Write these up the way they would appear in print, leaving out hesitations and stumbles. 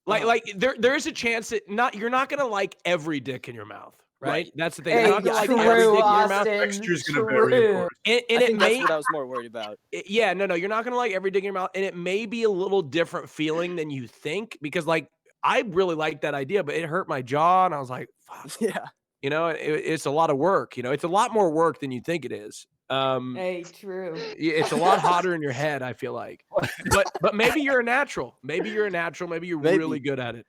There's a chance that you're not gonna like every dick in your mouth, right? That's the thing. You're Hey, not gonna like true, every dick in your mouth. Austin. Texture's gonna True. vary, of course. And I it think may, that's what I was more worried about. yeah, no, you're not gonna like every dick in your mouth, and it may be a little different feeling than you think because, like, I really liked that idea, but it hurt my jaw, and I was like, "Fuck." Yeah. It's a lot of work. It's a lot more work than you think it is. Hey, true. It's a lot hotter in your head, I feel like. But maybe you're a natural. Maybe you're really good at it.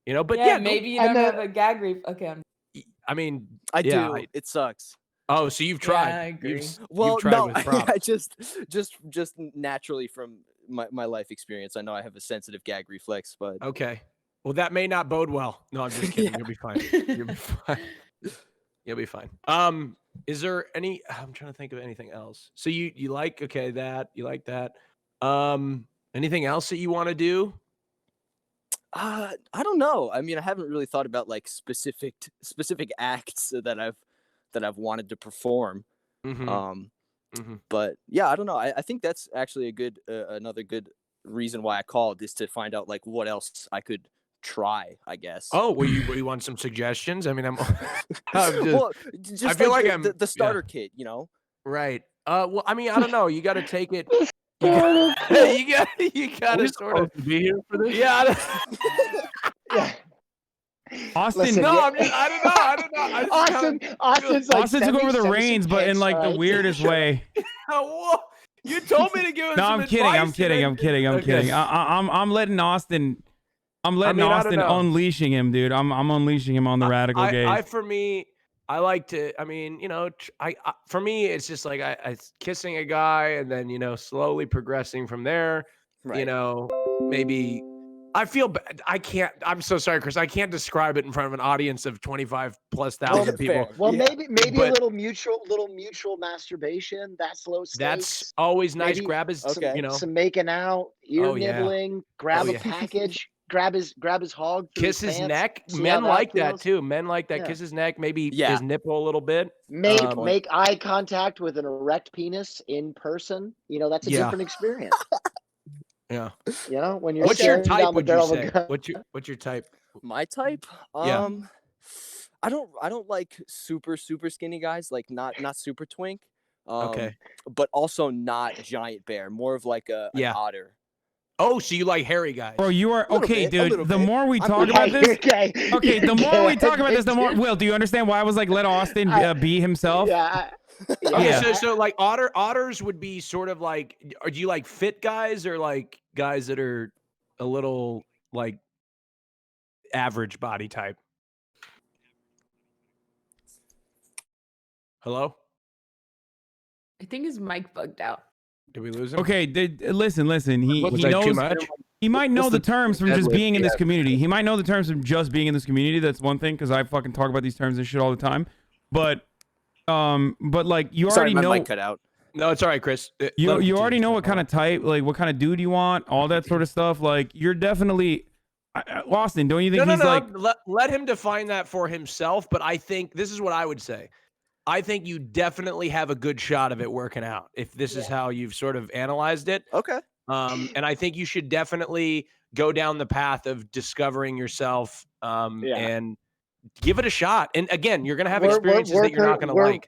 But Yeah, yeah, maybe you don't have a gag ref. Okay. I mean, I yeah, do. It sucks. Oh, so you've tried. I agree. You've tried with props. I just naturally from my life experience, I know I have a sensitive gag reflex, but Okay. Well, that may not bode well. No, I'm just kidding. Yeah. You'll be fine. You'll be fine. You'll be fine. Is there any? I'm trying to think of anything else. So you like that you like that. Anything else that you want to do? I don't know. I mean, I haven't really thought about like specific acts that I've wanted to perform. But yeah, I don't know. I think that's actually a good another good reason why I called is to find out like what else I could try, I guess. Oh, well, you want some suggestions? I mean, Well, just I feel like the, I'm the starter kit, you know. right. Well, I mean, I don't know. You got to take it. You got to sort of be here for this. Yeah. Yeah. Austin, Listen, No, yeah. I don't know. Austin's like Austin took over the reins, but in like the weirdest way. Whoa. You told me to give him No, some I'm kidding. I'm advice, kidding. and I'm kidding. I'm Okay. kidding. I'm letting Austin. I'm letting I don't Austin know. unleashing him, dude. I'm unleashing him on the radical gaze. For me, I like to. I mean, for me, it's just like I kissing a guy and then slowly progressing from there. Right. Maybe I feel bad. I can't. I'm so sorry, Chris. I can't describe it in front of an audience of 25,000+ people. Fair. Well, Yeah. maybe But- a little mutual masturbation. That's low stakes. That's always nice. Maybe Grab his, Okay. some making out, ear Oh, yeah. nibbling, grab Oh, a yeah. package, grab his hog, through kiss his pants, neck. see Men how that like that feels. too. Men like that. Yeah. Kiss his neck. Maybe Yeah. his nipple a little bit. Make Um, make eye contact with an erect penis in person. That's a Yeah. different experience. Yeah. When you're What's your staring type? down the Would you barrel of a say? gun. What's your type? My type? Yeah. I don't like super skinny guys, like not super twink. Okay. But also not giant bear, more of like an Yeah. otter. Oh, so you like hairy guys? Bro, you are Little okay, bit, a little dude. The bit. more we I'm talk okay. about this, Okay. okay, the more we talk about this, the more. Dude. Will, do you understand why I was like, let Austin be himself? Yeah. Okay, Yeah. so like otters would be sort of like. Or do you like fit guys or like guys that are a little like average body type? Hello? I think his mic bugged out. Did we lose him? Okay, listen. He Was that too knows. much? He might know What's the the terms from just deadlift being in he this has? community. He might know the terms from just being in this community. That's one thing, because I fucking talk about these terms and shit all the time. But like you Sorry, already my know. mic cut out. No, it's all right, Chris. You already know what kind of type, like what kind of dude you want, all that sort of stuff. Like you're definitely Austin. Don't you think No, he's like? let him define that for himself. But I think this is what I would say. I think you definitely have a good shot of it working out if this is how you've sort of analyzed it. Okay. And I think you should definitely go down the path of discovering yourself and give it a shot. And again, you're going to have experiences that you're not going to like.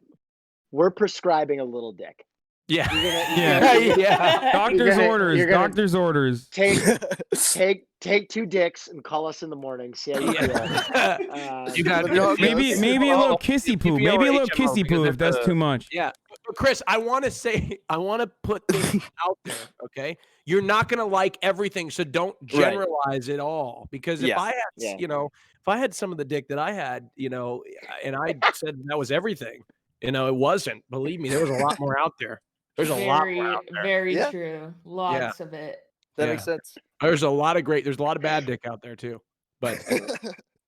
We're prescribing a little dick. Yeah. Yeah. Doctor's orders. you're gonna Doctor's orders. Take 2 dicks and call us in the morning. See how you feel. You got Maybe a little kissy poo. Maybe a little kissy poo if that's too much. Yeah. But Chris, I want to put this out there, okay? You're not going to like everything, so don't generalize it all. Because if I had, if I had some of the dick that I had, and I said that was everything, it wasn't. Believe me, there was a lot more out there. There's a lot more out there. Very true. Lots of it. That makes sense. There's a lot of bad dick out there too. But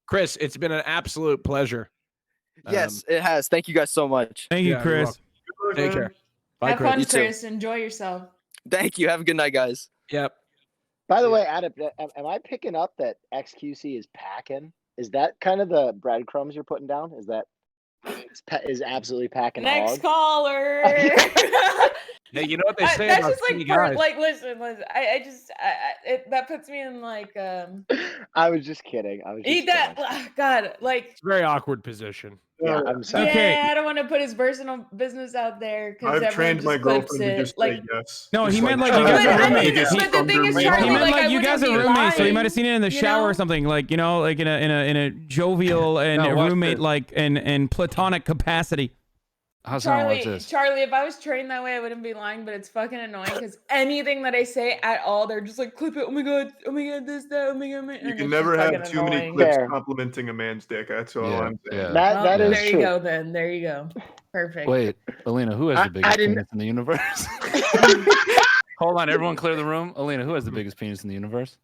Chris, it's been an absolute pleasure. Yes, it has. Thank you guys so much. Thank you, you're Chris. Take care. Bye, Have Chris. fun, You too. Chris. Enjoy yourself. Thank you. Have a good night, guys. Yep. By the way, Adam, am I picking up that XQC is packing? Is that kind of the breadcrumbs you're putting down? Is that? is absolutely packing Next hog. caller. Hey, you know what they say that's about just skinny like guys? like listen. That puts me in like I was just kidding. I was just eat that God like It's a very awkward position. Yeah, I'm sorry. Okay. Yeah, I don't want to put his personal business out there because I've trained my girlfriend to just say yes. No, Just he meant like try you to guys have are the roommates. biggest, but the thing is, stronger Charlie, He meant like you I guys are wouldn't be roommates, so he lying, might have seen it in the shower or know? something, like like in a jovial and No, watch roommate this. like and platonic capacity. Hassan, watch this. Charlie, if I was trained that way, I wouldn't be lying, but it's fucking annoying because anything that I say at all, they're just like, clip it. Oh my god, this, that, oh my god. You can never have too many clips complimenting a man's dick. That's all I'm saying. That is there true. you go, then. There you go. Perfect. Wait, Alina, who has the biggest penis in the universe? Hold on, everyone clear the room. Alina, who has the biggest penis in the universe?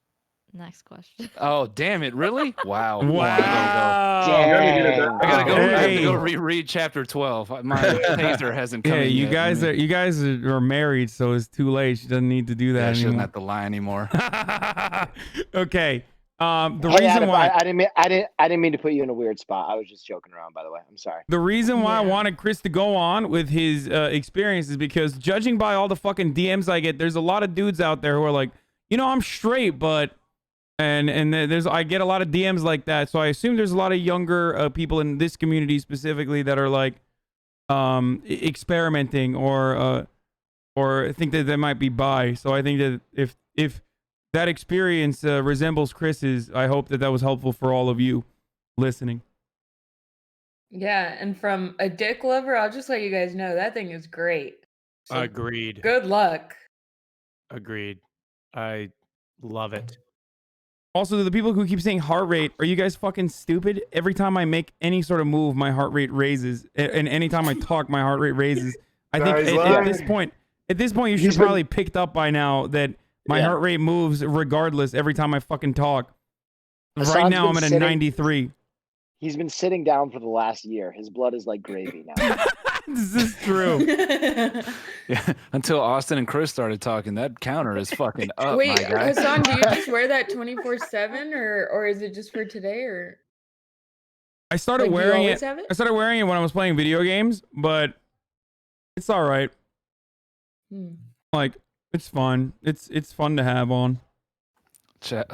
Next question. Oh, damn it, really? Wow. Wow. I gotta go. I have to go Hey. reread chapter 12. My taser hasn't come Yeah, in you yet. guys are married, so it's too late. She doesn't need to do that I shouldn't anymore. have to lie anymore. Okay. The Hey, reason Adam, why I didn't mean to put you in a weird spot. I was just joking around, by the way. I'm sorry. The reason why I wanted Chris to go on with his experience is because judging by all the fucking DMs I get, there's a lot of dudes out there who are like, I'm straight, but and I get a lot of DMs like that. So I assume there's a lot of younger people in this community specifically that are like experimenting or think that they might be bi. So I think that if that experience resembles Chris's, I hope that was helpful for all of you listening. Yeah, and from a dick lover, I'll just let you guys know that thing is great. So Agreed. good luck. Agreed. I love it. Also, the people who keep saying heart rate, are you guys fucking stupid? Every time I make any sort of move, my heart rate raises, and anytime I talk, my heart rate raises. I think at this point, you should probably picked up by now that my heart rate moves regardless every time I fucking talk. Right now, I'm at a 93. He's been sitting down for the last year. His blood is like gravy now. This is true. Yeah, until Austin and Chris started talking, that counter is fucking up. Wait, my guy. Hassan, do you just wear that 24/7 or is it just for today or? I started Like, do you wearing always it. have it? I started wearing it when I was playing video games, but it's all right. Like it's fun. It's fun to have on. Chat.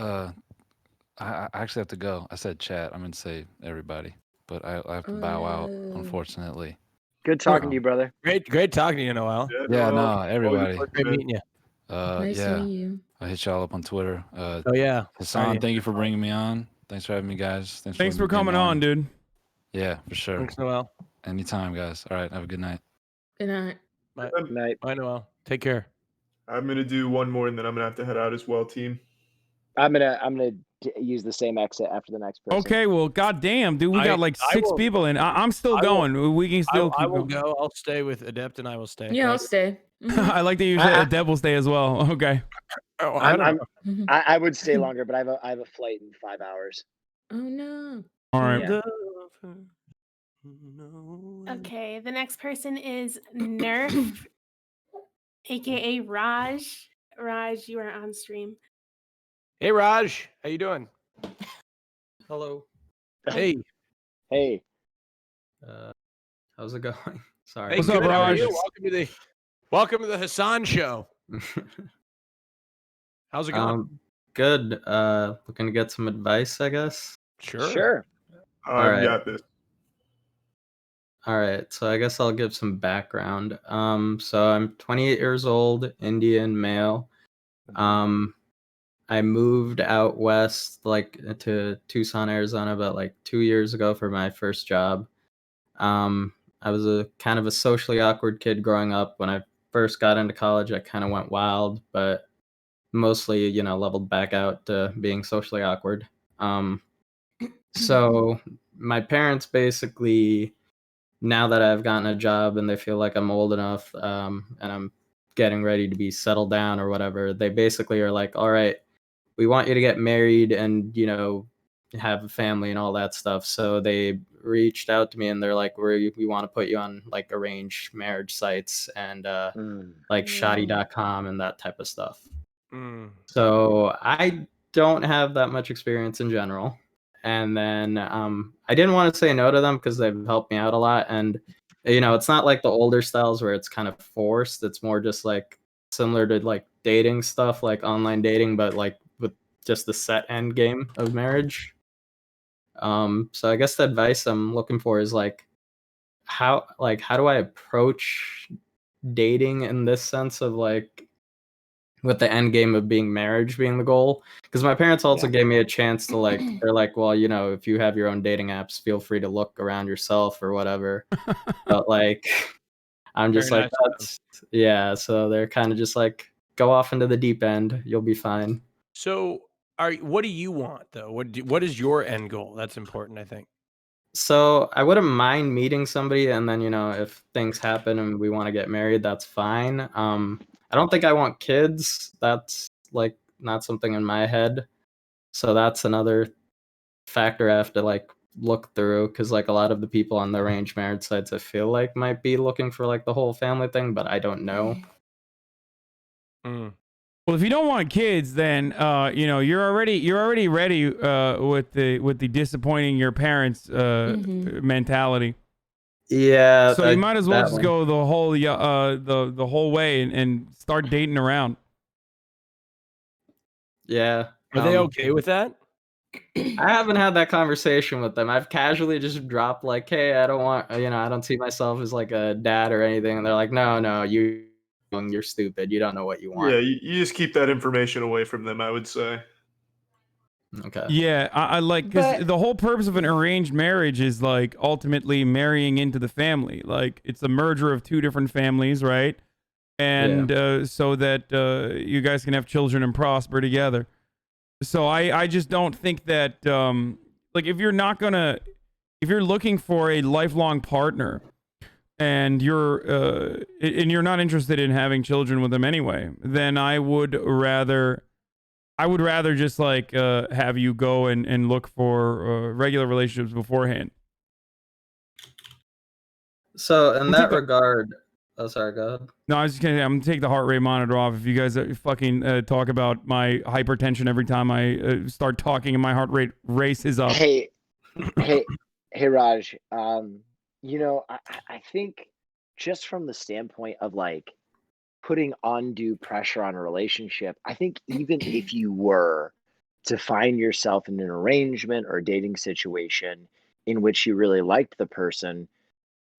I actually have to go. I said chat. I'm gonna say everybody, but I have to bow out, unfortunately. Good talking to you, brother. Great talking to you, Noel. Yeah, no, everybody. Great meeting you. Nice to meet you. I hit y'all up on Twitter. Oh yeah, Hassan, thank you for bringing me on. Thanks for having me, guys. Thanks for coming on, dude. Yeah, for sure. Thanks, Noel. Anytime, guys. All right, have a good night. Good night. Bye, Noel. Take care. I'm gonna do one more, and then I'm gonna have to head out as well, team. I'm gonna use the same exit after the next person. Okay, well, goddamn, dude, we got like six people in. I'm still going. We can still keep I will going. go. I'll stay with Adept, and I will stay. Yeah, I'll stay. I like that you said Deb will stay as well. Okay. Oh, I would stay longer, but I have a flight in 5 hours. Oh no. All right. Yeah. Okay, the next person is Nerf, aka Raj. Raj, you are on stream. Hey, Raj, how you doing? Hello. Hey. Hey. How's it going? Sorry. Hey, What's up, good, how are Raj? you? Welcome to the Hassan Show. How's it going? Good. Looking to get some advice, I guess. Sure. All right. Got this. All right, so I guess I'll give some background. So I'm 28 years old, Indian male. I moved out west, like to Tucson, Arizona, about like 2 years ago for my first job. I was a kind of a socially awkward kid growing up. When I first got into college, I kind of went wild, but mostly, leveled back out to being socially awkward. So my parents basically, now that I've gotten a job and they feel like I'm old enough and I'm getting ready to be settled down or whatever, they basically are like, all right, we want you to get married and, have a family and all that stuff. So they reached out to me and they're like, we want to put you on like arranged marriage sites and like shoddy.com and that type of stuff. So I don't have that much experience in general. and then I didn't want to say no to them because they've helped me out a lot. And it's not like the older styles where it's kind of forced. It's more just like similar to like dating stuff, like online dating, but like with just the set end game of marriage. So I guess the advice I'm looking for is like how do I approach dating in this sense of like with the end game of being marriage being the goal? Because my parents also gave me a chance to like, they're like, well, if you have your own dating apps, feel free to look around yourself or whatever. But like, I'm just Very like, nice so they're kind of just like, go off into the deep end, you'll be fine. So what do you want though? What is your end goal? That's important, I think. So I wouldn't mind meeting somebody, and then if things happen and we want to get married, that's fine. I don't think I want kids. That's like not something in my head. So that's another factor I have to like look through, because like a lot of the people on the arranged marriage sites I feel like might be looking for like the whole family thing, but I don't know. Well, if you don't want kids, then you're already ready with the disappointing your parents mentality. Yeah. So you might as well just go the whole the whole way and start dating around. Yeah. Are they okay with that? I haven't had that conversation with them. I've casually just dropped like, hey, I don't want, I don't see myself as like a dad or anything. And they're like, no, you're stupid. You don't know what you want. Yeah, you just keep that information away from them, I would say. Okay. Yeah, I like, because the whole purpose of an arranged marriage is like ultimately marrying into the family. Like it's a merger of two different families, right? And so that you guys can have children and prosper together. So I just don't think that like if you're looking for a lifelong partner and you're not interested in having children with them anyway, then I would rather just like have you go and look for regular relationships beforehand. So in that regard, oh sorry, go ahead. No, I was just kidding. I'm gonna take the heart rate monitor off if you guys fucking talk about my hypertension every time I start talking and my heart rate races up. Hey, Raj. I think just from the standpoint of like putting undue pressure on a relationship, I think even if you were to find yourself in an arrangement or dating situation in which you really liked the person,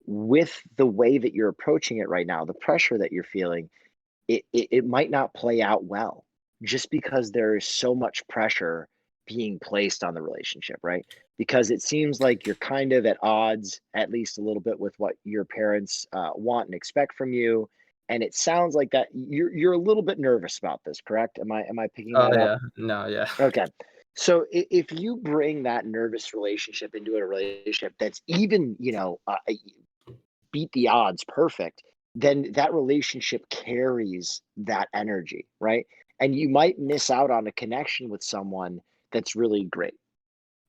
with the way that you're approaching it right now, the pressure that you're feeling, it might not play out well, just because there is so much pressure being placed on the relationship, right? Because it seems like you're kind of at odds, at least a little bit, with what your parents want and expect from you. And it sounds like that you're a little bit nervous about this, correct? Am I picking that up? No, yeah. Okay. So if you bring that nervous relationship into a relationship that's even, beat the odds perfect, then that relationship carries that energy, right? And you might miss out on a connection with someone that's really great.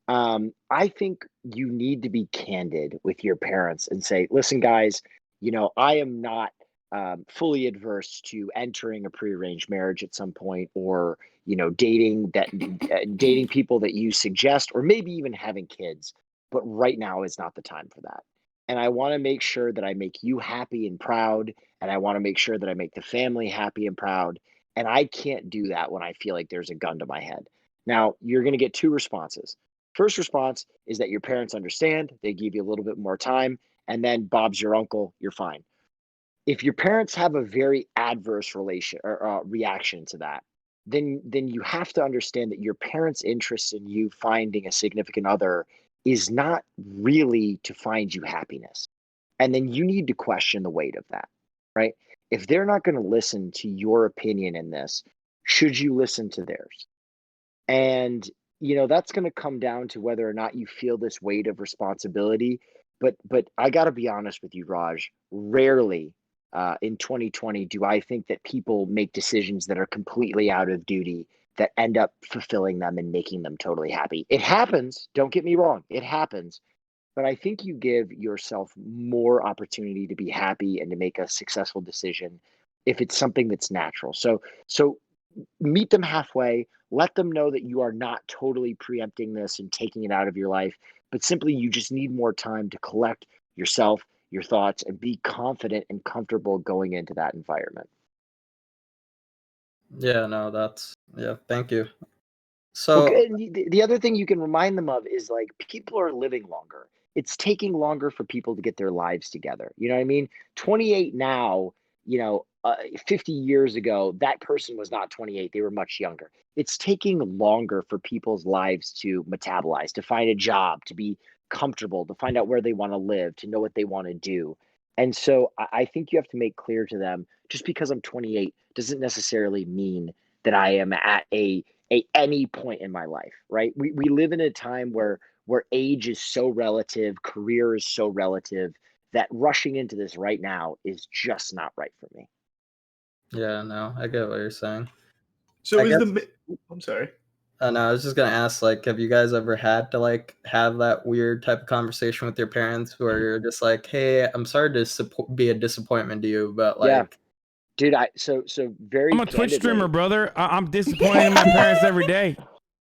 I think you need to be candid with your parents and say, listen, guys, I am not fully adverse to entering a prearranged marriage at some point, or dating people that you suggest, or maybe even having kids. But right now is not the time for that. And I want to make sure that I make you happy and proud, and I want to make sure that I make the family happy and proud. And I can't do that when I feel like there's a gun to my head. Now, you're going to get two responses. First response is that your parents understand, they give you a little bit more time, and then Bob's your uncle, you're fine. If your parents have a very adverse reaction to that, then you have to understand that your parents' interest in you finding a significant other is not really to find you happiness. And then you need to question the weight of that, right? If they're not going to listen to your opinion in this, should you listen to theirs? And that's going to come down to whether or not you feel this weight of responsibility. But I got to be honest with you, Raj. Rarely in 2020 do I think that people make decisions that are completely out of duty that end up fulfilling them and making them totally happy. It happens. Don't get me wrong. It happens. But I think you give yourself more opportunity to be happy and to make a successful decision if it's something that's natural. So meet them halfway. let them know that you are not totally preempting this and taking it out of your life, but simply you just need more time to collect yourself, your thoughts, and be confident and comfortable going into that environment. Yeah, no, thank you. So the other thing you can remind them of is like people are living longer. It's taking longer for people to get their lives together. You know what I mean? 28 now, 50 years ago, that person was not 28. They were much younger. It's taking longer for people's lives to metabolize, to find a job, to be comfortable, to find out where they want to live, to know what they want to do. And so I think you have to make clear to them, just because I'm 28 doesn't necessarily mean that I am at any point in my life, right? We live in a time where age is so relative, career is so relative, that rushing into this right now is just not right for me. Yeah, no, I get what you're saying. So I'm sorry. No, I was just gonna ask, like, have you guys ever had to like have that weird type of conversation with your parents where you're just like, "Hey, I'm sorry to be a disappointment to you, but like." Yeah, dude, so very. I'm a Twitch streamer, brother. I'm disappointed in my parents every day.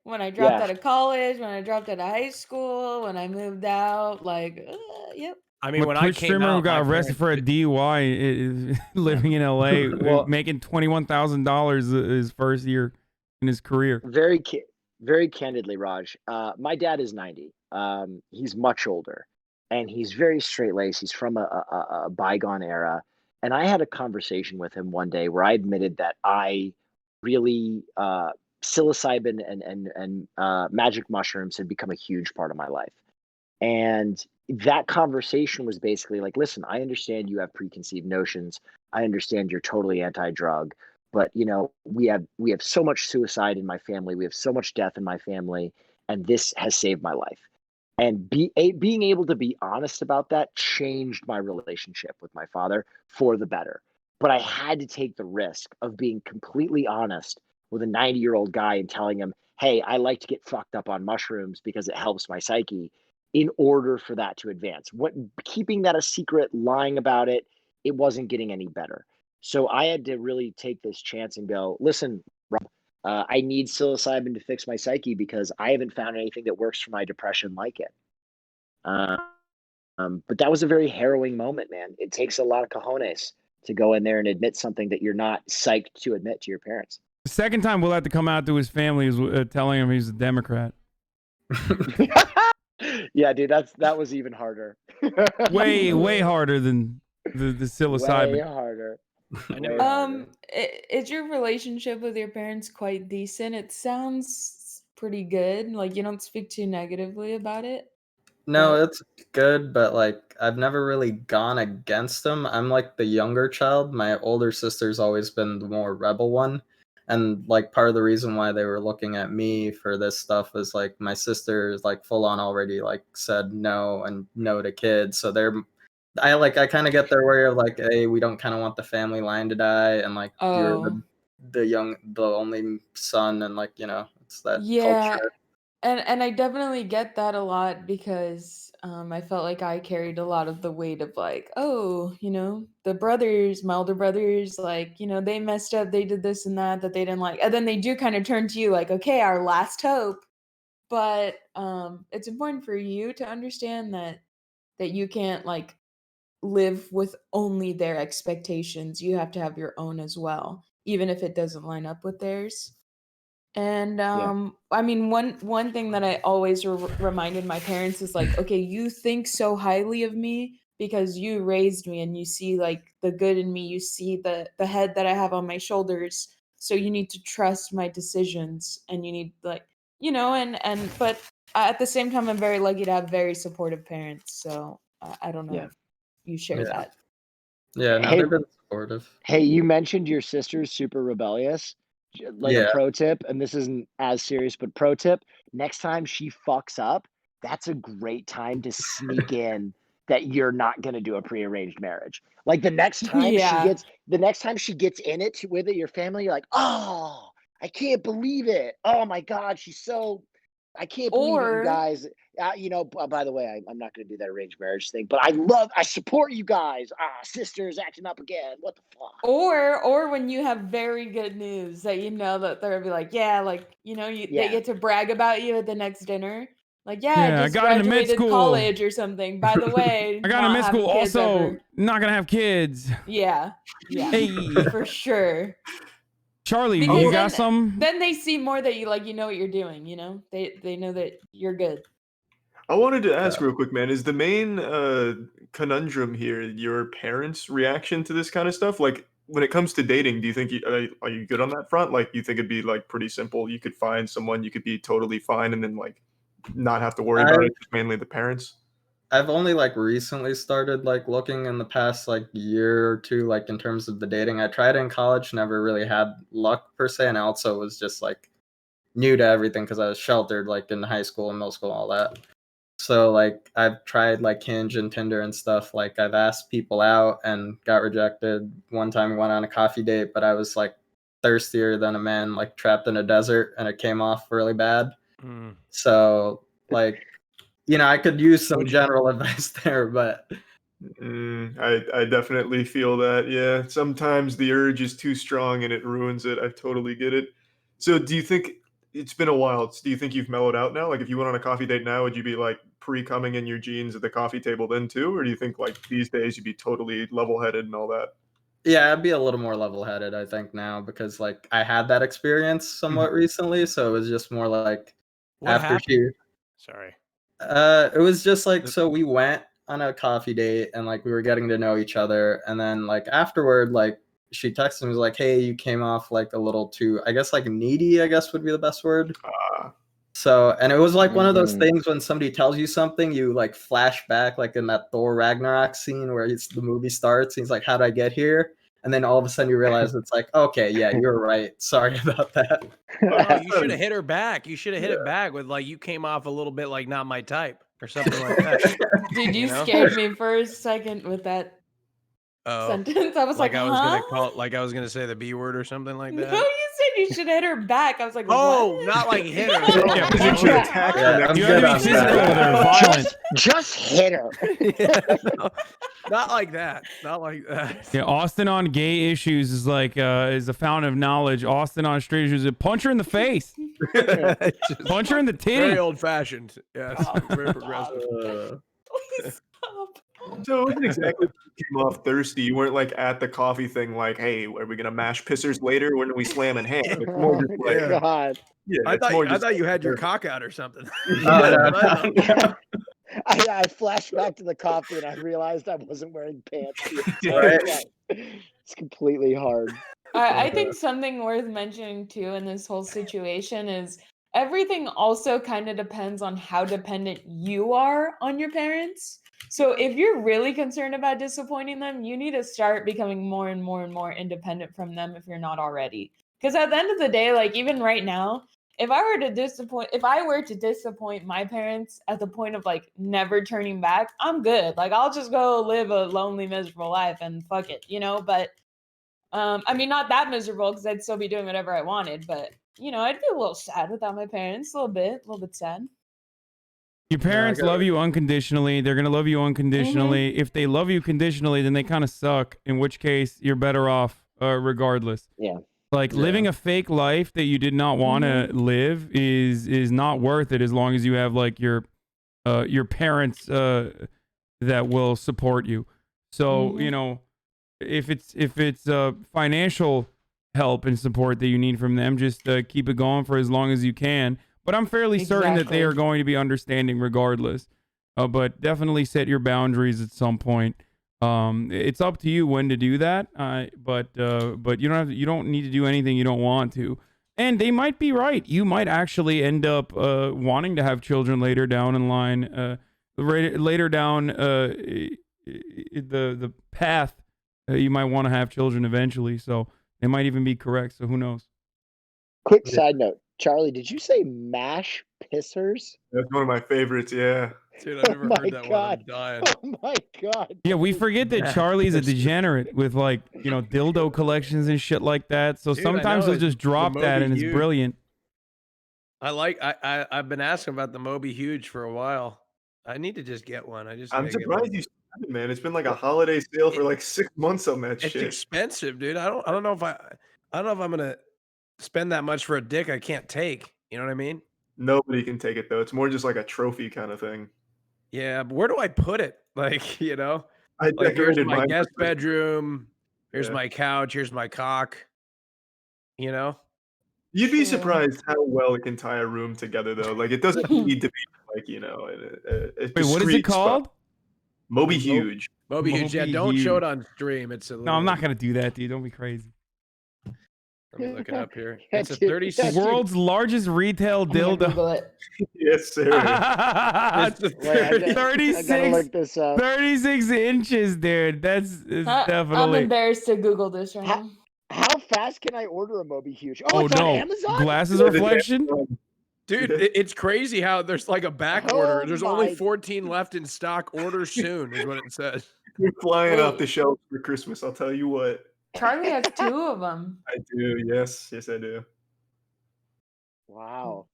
When I dropped out of college, when I dropped out of high school, when I moved out, like, yep. I mean, when Twitch I came streamer out, who got arrested for a DUI, living in LA, making $21,000 his first year in his career. Very candidly, Raj, my dad is 90. He's much older, and he's very straight-laced. He's from a bygone era, and I had a conversation with him one day where I admitted that I really psilocybin and magic mushrooms had become a huge part of my life. And that conversation was basically like, listen, I understand you have preconceived notions. I understand you're totally anti-drug, but we have so much suicide in my family. We have so much death in my family, and this has saved my life. And being able to be honest about that changed my relationship with my father for the better. But I had to take the risk of being completely honest with a 90-year-old guy and telling him, hey, I like to get fucked up on mushrooms because it helps my psyche, in order for that to advance. Keeping that a secret, lying about it, it wasn't getting any better. So I had to really take this chance and go, listen, Rob, I need psilocybin to fix my psyche because I haven't found anything that works for my depression like it. But that was a very harrowing moment, man. It takes a lot of cojones to go in there and admit something that you're not psyched to admit to your parents. The second time we'll have to come out to his family is telling him he's a Democrat. Yeah, dude, that was even harder. way harder than the psilocybin. Way harder. Is your relationship with your parents quite decent? It sounds pretty good. Like, you don't speak too negatively about it. No, it's good, but like I've never really gone against them. I'm like the younger child. My older sister's always been the more rebel one. And like part of the reason why they were looking at me for this stuff is like my sister is like full on already like said no and no to kids. So I kind of get their way of like, hey, we don't kind of want the family line to die, and like you're the only son, and like it's that culture. And I definitely get that a lot because I felt like I carried a lot of the weight of like, oh, the brothers, my older brothers, like, they messed up, they did this and that they didn't like. And then they do kind of turn to you like, okay, our last hope. But it's important for you to understand that you can't like live with only their expectations. You have to have your own as well, even if it doesn't line up with theirs. And I mean, one thing that I always reminded my parents is like, okay, you think so highly of me because you raised me and you see like the good in me, you see the head that I have on my shoulders, so you need to trust my decisions, and you need like but at the same time I'm very lucky to have very supportive parents, so I don't know if you share that. Yeah, no, they've been supportive. Hey, you mentioned your sister's super rebellious. Like a pro tip, and this isn't as serious, but pro tip, next time she fucks up, that's a great time to sneak in that you're not going to do a prearranged marriage. Like the next time she gets in it with your family, you're like, oh, I can't believe it. Oh my God, she's so I can't believe you guys. By the way, I'm not going to do that arranged marriage thing, but I support you guys. Sisters acting up again. What the fuck? Or when you have very good news that that they're gonna be like, yeah, like they get to brag about you at the next dinner. Like, yeah, I just got into mid graduated school. college or something. By the way, I got into mid school. Also, not gonna have kids. Yeah, hey, for sure. Charlie, you got some? Then they see more that you know what you're doing. They know that you're good. I wanted to ask real quick, man, is the main conundrum here your parents' reaction to this kind of stuff? Like, when it comes to dating, do you think are you good on that front? Like, you think it'd be like pretty simple? You could find someone, you could be totally fine, and then like not have to worry about it. Just mainly the parents. I've only like recently started like looking in the past like year or two, like in terms of the dating. I tried in college, never really had luck per se, and I also was just like new to everything because I was sheltered like in high school and middle school and all that. So like I've tried like Hinge and Tinder and stuff. Like I've asked people out and got rejected. One time I went on a coffee date, but I was like thirstier than a man like trapped in a desert, and it came off really bad. So like, I could use some general advice there, but I definitely feel that. Yeah, sometimes the urge is too strong and it ruins it. I totally get it. So do you think it's been a while? Do you think you've mellowed out now? Like if you went on a coffee date now, would you be like pre-coming in your jeans at the coffee table then too? Or do you think like these days you'd be totally level-headed and all that? Yeah, I'd be a little more level-headed, I think, now, because like I had that experience somewhat recently, so it was just more like Sorry. It was just like, so we went on a coffee date and like we were getting to know each other, and then like afterward, like she texted me, was like, hey, you came off like a little too, I guess like needy, I guess would be the best word. So, and it was like one of those things when somebody tells you something, you like flash back, like in that Thor Ragnarok scene where the movie starts, and he's like, how'd I get here? And then all of a sudden you realize it's like, okay, yeah, you're right. Sorry about that. Oh, you should have hit her back. You should have hit it back with like, you came off a little bit like not my type or something like that. Dude, you scared me for a second with that sentence. I was like, I was gonna call it, like I was gonna say the B word or something like that. No, you said you should hit her back. I was like, oh, what? Not like hit her. You should attack her. You have to be physical with her, violent. Just hit her. No, not like that. Not like that. Yeah, Austin on gay issues is like is a fountain of knowledge. Austin on straight issues, punch her in the face. Punch her in the titty. Very old fashioned. Yes. Very progressive. Please stop. So it wasn't exactly you came off thirsty. You weren't like at the coffee thing like, hey, are we gonna mash pissers later? When are we slamming ham? It's more just like, God. Yeah, I thought you had your cock out or something. I flashed back to the coffee and I realized I wasn't wearing pants. It's completely hard. I think something worth mentioning too in this whole situation is everything also kind of depends on how dependent you are on your parents. So if you're really concerned about disappointing them, you need to start becoming more and more and more independent from them if you're not already. Because at the end of the day, like even right now, if I were to disappoint my parents at the point of like never turning back, I'm good. Like I'll just go live a lonely, miserable life and fuck it, But I mean, not that miserable because I'd still be doing whatever I wanted. But I'd be a little sad without my parents, a little bit sad. Your parents love you unconditionally. They're gonna love you unconditionally. If they love you conditionally, then they kind of suck. In which case, you're better off regardless. Yeah. Like living a fake life that you did not want to live is not worth it as long as you have like your parents that will support you. So if it's financial help and support that you need from them, just keep it going for as long as you can. But I'm fairly certain that they are going to be understanding regardless. But definitely set your boundaries at some point. It's up to you when to do that. But you don't need to do anything you don't want to. And they might be right. You might actually end up wanting to have children later down in line. Later down the path, you might want to have children eventually. So they might even be correct. So who knows? Quick side note. Charlie, did you say mash pissers? That's one of my favorites, yeah. Dude, I've never heard that one. I'm dying. Oh my God. Yeah, we forget that Charlie's a degenerate with like, dildo collections and shit like that. So Dude, sometimes he'll just drop that and it's brilliant. I've been asking about the Moby Huge for a while. I need to just get one. I just need I'm to get one. surprised you started, man. It's been like a holiday sale for like 6 months on that It's shit. expensive, dude. I don't know if I'm gonna spend that much for a dick I can't take. You know what I mean? Nobody can take it though. It's more just like a trophy kind of thing. Yeah, but where do I put it? Like, you know, I like here's decorated my mine guest for Christmas. bedroom. Here's Yeah. my couch. Here's my cock. You know? You'd be True. surprised how well it can tie a room together, though. Like, it doesn't need to be like, you know, a Wait, what is it discreet spot. called? Moby Huge. Moby Huge. Yeah, Moby don't show it Huge. on stream. It's a little. No, I'm not gonna do that, dude. Don't be crazy. Let me look it up here. Yeah, It's a dude, 36. yeah, dude. World's largest retail I'm gonna dildo. Google it. Yes, sir. It's a Wait, I gotta 36 look this up. 36 inches, dude. That's I'm definitely. embarrassed to Google this right now. How fast can I order a Moby Huge? Oh, Oh it's on no! Amazon? Glasses Yeah, the reflection. Dude, it's crazy how there's like a back Oh order. There's only my- 14 left in stock. Order soon is what it says. You're flying off Wait. the shelves for Christmas, I'll tell you what. Charlie has 2 of them. I do, yes. Yes, I do. Wow.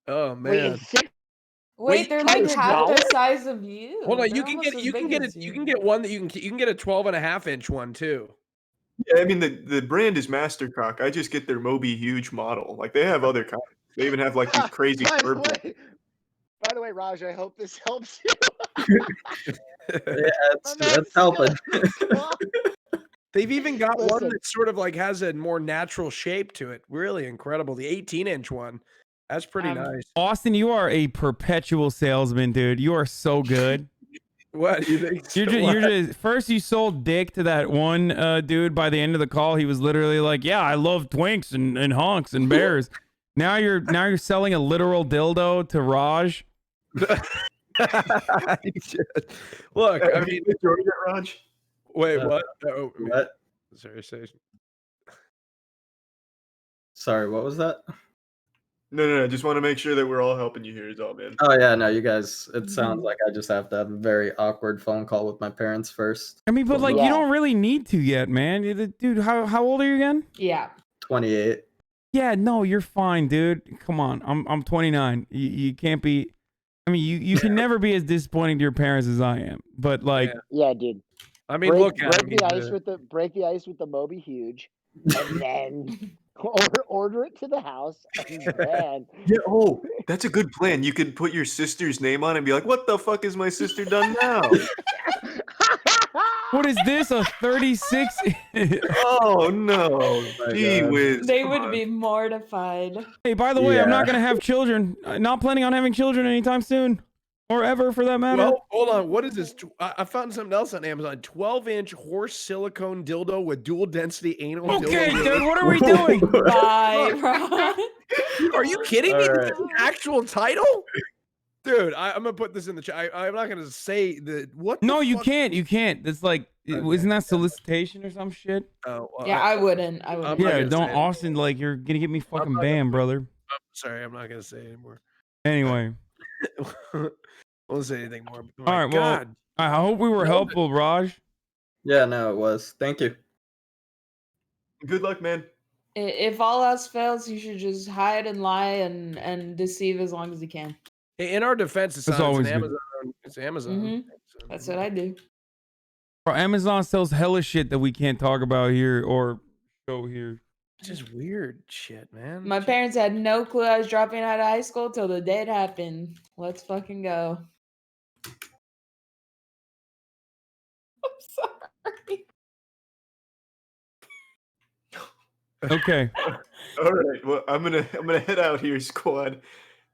Oh Wait, man. it's six. Wait, they're like half the $600? size of you. Hold on, They're you can almost get as you can big get as it. You can get one that you can get a 12.5-inch one too. Yeah, I mean, the brand is Mastercock. I just get their Moby Huge model. Like, they have other kinds. They even have, like, these crazy By curved ones. the way, Raj, I hope this helps you. Yeah, My that's man's helping. still- They've even got one Listen. that sort of like has a more natural shape to it. Really incredible. The 18-inch one. That's pretty nice. Austin, you are a perpetual salesman, dude. You are so good. What you think? You're just first you sold dick to that one dude. By the end of the call, he was literally like, "Yeah, I love twinks and honks and bears." now you're selling a literal dildo to Raj. Look, I Have mean, you enjoyed it, Raj? wait, what? Oh, What? Sorry. Sorry, what was that? No. I just want to make sure that we're all helping you here, is all, man. Oh yeah, no, you guys. It sounds like I just have to have a very awkward phone call with my parents first. I mean, but like Yeah. you don't really need to yet, man. Dude, how old are you again? Yeah. 28. Yeah, no, you're fine, dude. Come on, I'm 29. You can't be. I mean, you can never be as disappointing to your parents as I am. But like, Yeah, dude. I mean, break, look at break the ice with the Moby Huge, and then order it to the house, and then Yeah, oh, that's a good plan. You could put your sister's name on it and be like, what the fuck has my sister done now? what is this? A 36? Oh, no. Gee God. whiz. They come would on. be mortified. Hey, by the way, I'm not Yeah. gonna have children. Not planning on having children anytime soon, or ever for that matter. Well, hold on. What is this? I found something else on Amazon. 12-inch horse silicone dildo with dual density anal Okay, dildo. dude, what are we doing? Bye, Ron. Are you kidding me? All This is right. an actual title? Dude, I'm gonna put this in the chat. I'm not gonna say the what. No, the you fuck? can't. You can't. It's like, Okay. isn't that solicitation or some shit? Oh, well, Yeah, I wouldn't. I I'm wouldn't. not Yeah, gonna don't, say it. Austin. Like, you're gonna get me fucking not banned, brother. I'm sorry, I'm not gonna say it anymore. Anyway, I won't say anything more. Oh all my right. Well, God. I hope we were No, helpful, Raj. Yeah, no, it was. Thank you. Good luck, man. If all else fails, you should just hide and lie and deceive as long as you can. In our defense, it's That's not. always It's good. Amazon. It's Amazon. Mhm. So, That's what I do. Bro, Amazon sells hella shit that we can't talk about here or show here. It's just weird shit, man. My parents had no clue I was dropping out of high school till the day it happened. Let's fucking go. I'm sorry. Okay. All right. Well, I'm gonna head out here, squad.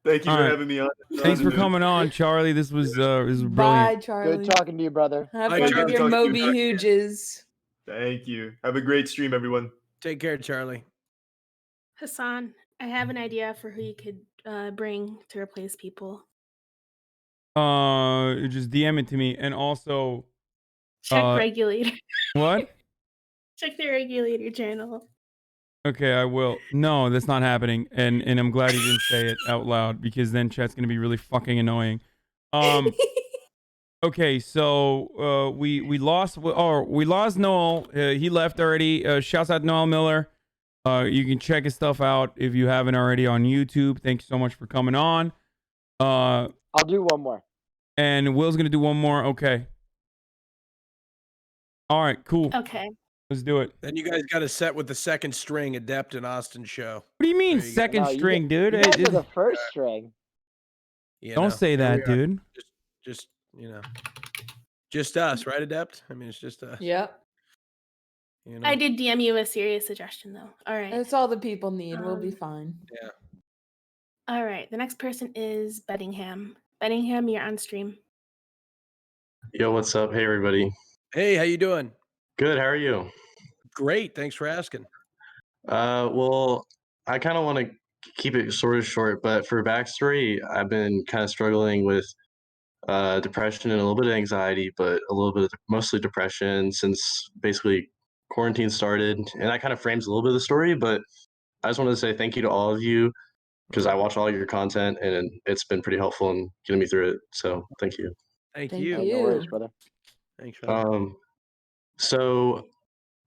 Thank you All for right. having me on. Thanks for coming on, Charlie. This was brilliant. Bye, Charlie. good talking to you, brother. Have Bye, fun Charlie. with your Talk to you Moby back. Huges. Thank you. Have a great stream, everyone. Take care, Charlie. Hassan, I have an idea for who you could bring to replace people. Just DM it to me, and also Check regulator. what? Check the regulator channel. Okay, I will. No, that's not happening, and I'm glad you didn't say it out loud because then chat's gonna be really fucking annoying. Okay, so we lost Noel. He left already. Shouts out Noel Miller. You can check his stuff out if you haven't already on YouTube. Thank you so much for coming on. I'll do one more. And Will's gonna do one more. Okay. All right, cool. Okay. Let's do it. Then you guys got to set with the second string Adept and Austin show. What do you mean second string, dude? You guys are the first string. Don't say that, dude. Just just us, right, Adept? I mean, it's just us. Yep. You know? I did DM you a serious suggestion, though. All right. That's all the people need. We'll be fine. Yeah. All right. The next person is Bettingham. Bettingham, you're on stream. Yo, what's up? Hey, everybody. Hey, how you doing? Good. How are you? Great. Thanks for asking. Well, I kind of want to keep it sort of short, but for backstory, I've been kind of struggling with depression and a little bit of anxiety, but a little bit of mostly depression since basically quarantine started. And that kind of frames a little bit of the story, but I just wanted to say thank you to all of you because I watch all your content and it's been pretty helpful in getting me through it. So thank you. Thank you. No worries, brother. Thanks, brother. So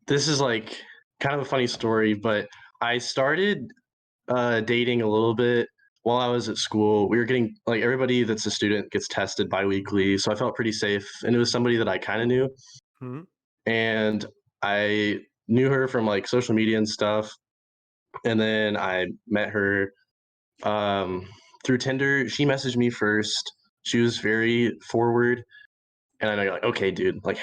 this is like kind of a funny story, but I started dating a little bit while I was at school. We were getting like everybody that's a student gets tested biweekly, so I felt pretty safe. And it was somebody that I kind of knew, and I knew her from like social media and stuff. And then I met her through Tinder. She messaged me first. She was very forward, and I know you're like, okay, dude, like,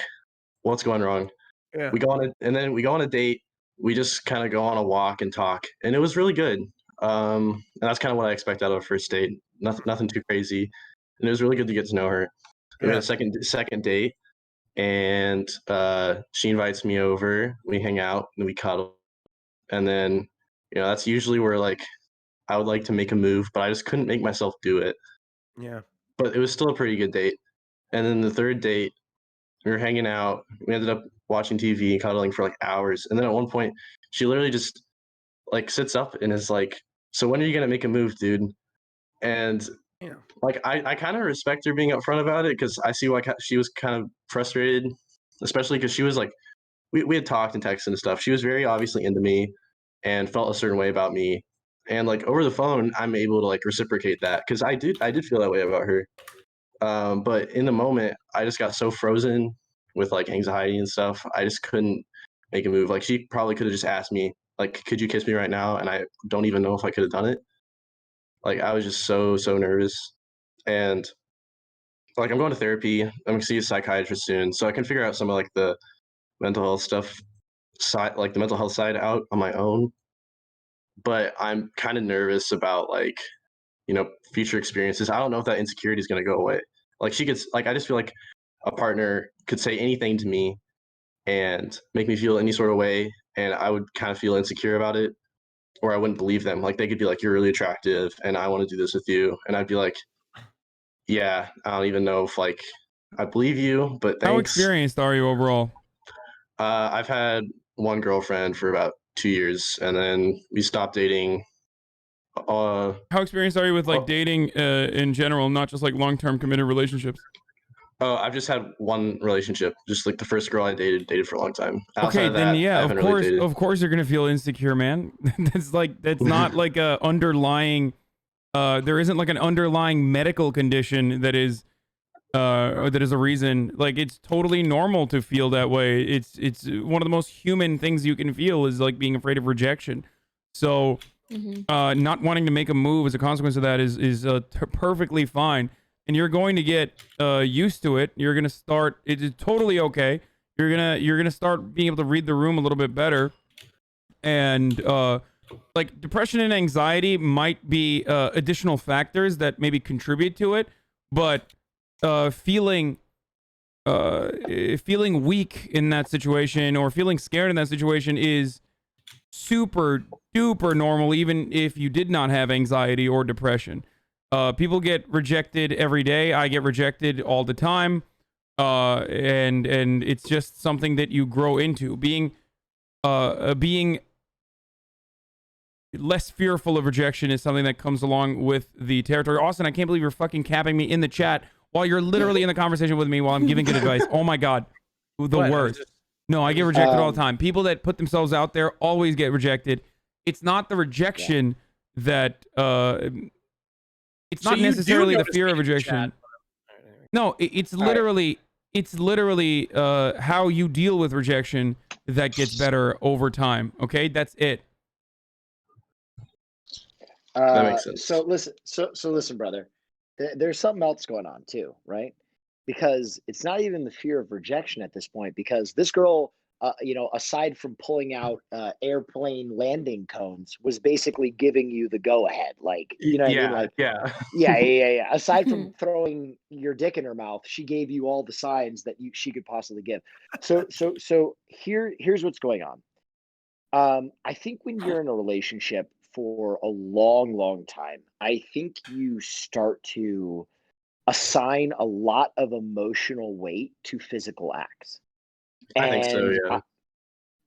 what's going wrong? Yeah. We go on a date. We just kind of go on a walk and talk, and it was really good. And that's kind of what I expect out of a first date. Nothing too crazy, and it was really good to get to know her. We had a second date, and she invites me over. We hang out and we cuddle, and then that's usually where like I would like to make a move, but I just couldn't make myself do it. Yeah. But it was still a pretty good date. And then the third date, we were hanging out. We ended up watching TV and cuddling for like hours. And then at one point, she literally just like sits up and is like, "So when are you gonna make a move, dude?" And like I kind of respect her being upfront about it because I see why she was kind of frustrated, especially because she was like, we had talked and texted and stuff. She was very obviously into me and felt a certain way about me. And like over the phone, I'm able to like reciprocate that because I did feel that way about her. But in the moment, I just got so frozen with like anxiety and stuff. I just couldn't make a move. Like she probably could have just asked me, like, "Could you kiss me right now?" And I don't even know if I could have done it. Like I was just so nervous. And like I'm going to therapy. I'm gonna see a psychiatrist soon, so I can figure out some of like the mental health stuff side, like the mental health side out on my own. But I'm kind of nervous about like future experiences. I don't know if that insecurity is going to go away. Like she gets like I just feel like a partner could say anything to me and make me feel any sort of way, and I would kind of feel insecure about it, or I wouldn't believe them. Like they could be like, "You're really attractive and I want to do this with you," and I'd be like, "Yeah, I don't even know if like I believe you, but thanks." How experienced are you overall? I've had one girlfriend for about 2 years, and then we stopped dating. How experienced are you with like dating in general, not just like long-term committed relationships? Oh, I've just had one relationship. Just like the first girl I dated for a long time. Okay, then yeah, of course you're gonna feel insecure, man. that's not like a underlying. There isn't like an underlying medical condition that is a reason. Like it's totally normal to feel that way. It's one of the most human things you can feel is like being afraid of rejection. So not wanting to make a move as a consequence of that is perfectly fine. And you're going to get used to it. You're gonna start. It's totally okay. You're gonna start being able to read the room a little bit better. And like depression and anxiety might be additional factors that maybe contribute to it, but feeling weak in that situation or feeling scared in that situation is super duper normal, even if you did not have anxiety or depression. People get rejected every day. I get rejected all the time. And it's just something that you grow into. Being less fearful of rejection is something that comes along with the territory. Austin, I can't believe you're fucking capping me in the chat while you're literally in the conversation with me while I'm giving good advice. Oh my God, the What? worst. No, I get rejected all the time. People that put themselves out there always get rejected. It's not the rejection that it's So not you do necessarily the notice fear me of in rejection. chat. No, it's literally how you deal with rejection that gets better over time. Okay, that's it. That makes sense. So listen, brother. There's something else going on too, right? Because it's not even the fear of rejection at this point. Because this girl, aside from pulling out airplane landing cones, was basically giving you the go ahead. Like, you know what I mean? Like, yeah. Aside from throwing your dick in her mouth, she gave you all the signs that she could possibly give. So here's what's going on. I think when you're in a relationship for a long, long time, I think you start to assign a lot of emotional weight to physical acts. I think so, yeah.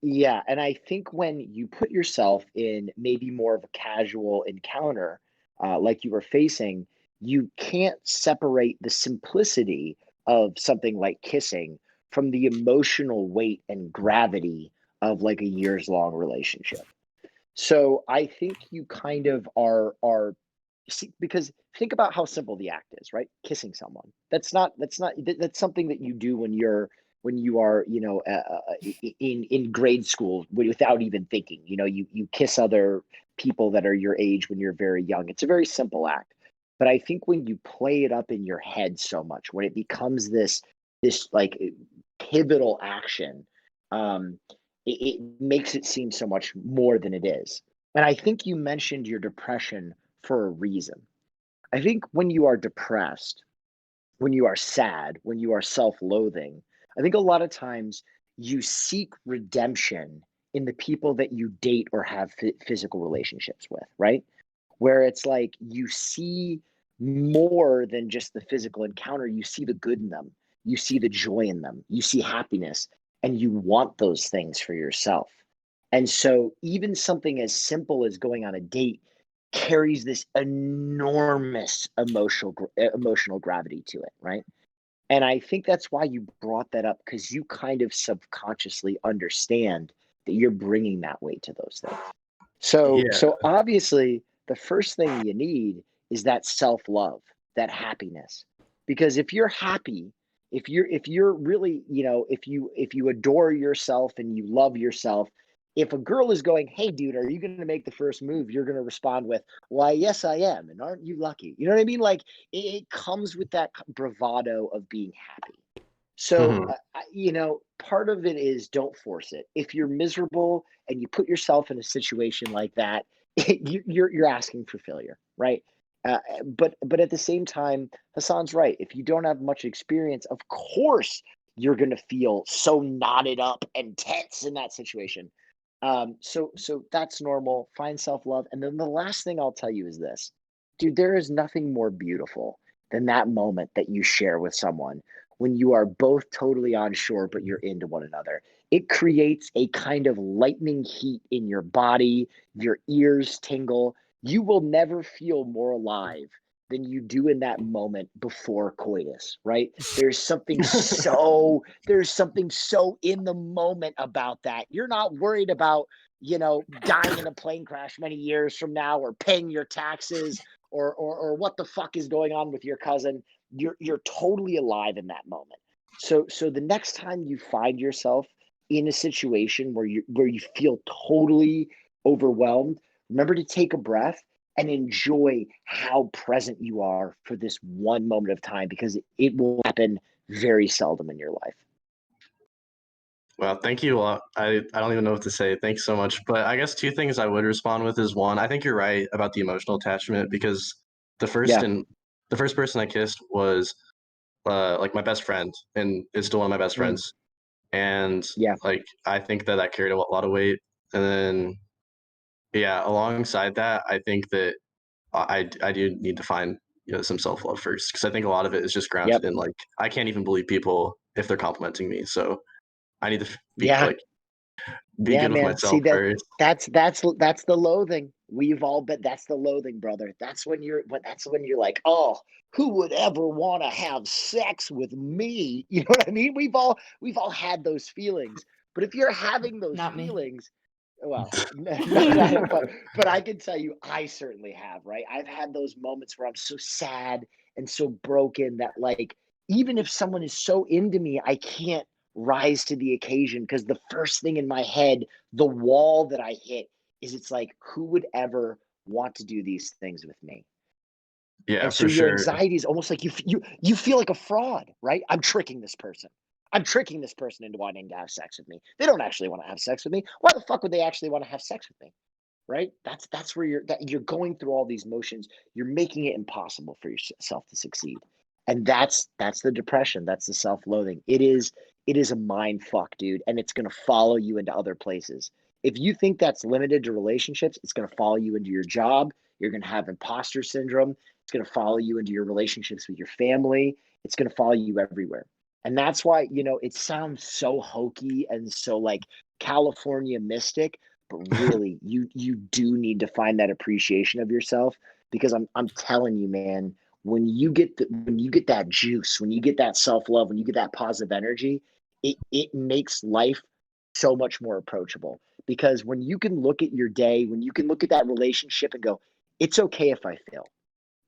Yeah, and I think when you put yourself in maybe more of a casual encounter, like you were facing, you can't separate the simplicity of something like kissing from the emotional weight and gravity of like a years long relationship. So I think you kind of are because think about how simple the act is, right? Kissing someone. That's something that you do when you are in grade school without even thinking. You kiss other people that are your age when you're very young. It's a very simple act. But I think when you play it up in your head so much, when it becomes this like pivotal action, it makes it seem so much more than it is. And I think you mentioned your depression for a reason. I think when you are depressed, when you are sad, when you are self-loathing, I think a lot of times you seek redemption in the people that you date or have physical relationships with, right? Where it's like you see more than just the physical encounter, you see the good in them, you see the joy in them, you see happiness, and you want those things for yourself. And so even something as simple as going on a date carries this enormous emotional gravity to it, right? And I think that's why you brought that up, because you kind of subconsciously understand that you're bringing that weight to those things. So obviously the first thing you need is that self-love, that happiness. Because if you're happy, if you're really, if you adore yourself and you love yourself, if a girl is going, "Hey dude, are you going to make the first move?" You're going to respond with, "Why, yes I am, and aren't you lucky?" You know what I mean? Like it comes with that bravado of being happy. So, part of it is don't force it. If you're miserable and you put yourself in a situation like that, you're asking for failure, right? But at the same time, Hassan's right. If you don't have much experience, of course you're going to feel so knotted up and tense in that situation. So that's normal. Find self-love. And then the last thing I'll tell you is this, dude, there is nothing more beautiful than that moment that you share with someone when you are both totally unsure, but you're into one another. It creates a kind of lightning heat in your body, your ears tingle. You will never feel more alive than you do in that moment before coitus, right? There's something so in the moment about that. You're not worried about, dying in a plane crash many years from now, or paying your taxes, or what the fuck is going on with your cousin. You're totally alive in that moment. So the next time you find yourself in a situation where you feel totally overwhelmed, remember to take a breath and enjoy how present you are for this one moment of time, because it will happen very seldom in your life. Well, thank you a lot. I don't even know what to say. Thanks so much. But I guess two things I would respond with is, one, I think you're right about the emotional attachment, because the first person I kissed was like my best friend, and is still one of my best friends. And like I think that carried a lot of weight. And then alongside that, I think that I do need to find some self-love first, because I think a lot of it is just grounded in like I can't even believe people if they're complimenting me. So I need to be good with myself first. That's the loathing. We've all been. That's the loathing, brother. That's when you're like, oh, who would ever want to have sex with me? You know what I mean? We've all had those feelings. But if you're having those Not me. feelings, well, but I can tell you, I certainly have. Right? I've had those moments where I'm so sad and so broken that, like, even if someone is so into me, I can't rise to the occasion because the first thing in my head, the wall that I hit, is it's like, who would ever want to do these things with me? Yeah, And so for your sure. anxiety is almost like you feel like a fraud, right? I'm tricking this person. I'm tricking this person into wanting to have sex with me. They don't actually want to have sex with me. Why the fuck would they actually want to have sex with me? Right? That's where you're going through all these motions. You're making it impossible for yourself to succeed. And that's the depression. That's the self-loathing. It is a mind fuck, dude, and it's going to follow you into other places. If you think that's limited to relationships, it's going to follow you into your job. You're going to have imposter syndrome. It's going to follow you into your relationships with your family. It's going to follow you everywhere. And that's why, it sounds so hokey and so like California mystic, but really you do need to find that appreciation of yourself, because I'm telling you, man, when you get that juice, when you get that self-love, when you get that positive energy, it makes life so much more approachable. Because when you can look at your day, when you can look at that relationship and go, it's okay if I fail,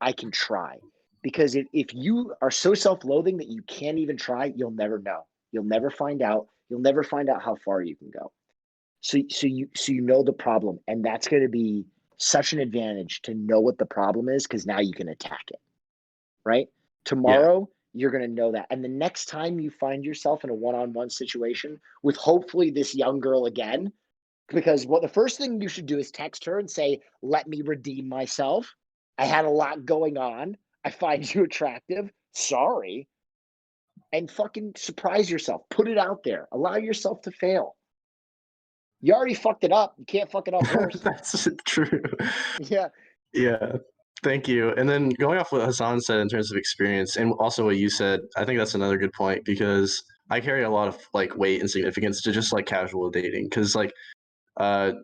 I can try. Because if you are so self-loathing that you can't even try, you'll never know. You'll never find out. You'll never find out how far you can go. So you know the problem, and that's going to be such an advantage to know what the problem is, because now you can attack it. Right? Tomorrow, you're going to know that. And the next time you find yourself in a one-on-one situation with hopefully this young girl again, because the first thing you should do is text her and say, let me redeem myself. I had a lot going on. I find you attractive. Sorry. And fucking surprise yourself. Put it out there. Allow yourself to fail. You already fucked it up. You can't fuck it up worse. That's true. Yeah. Yeah. Thank you. And then going off what Hassan said in terms of experience, and also what you said, I think that's another good point, because I carry a lot of like weight and significance to just like casual dating. Because like I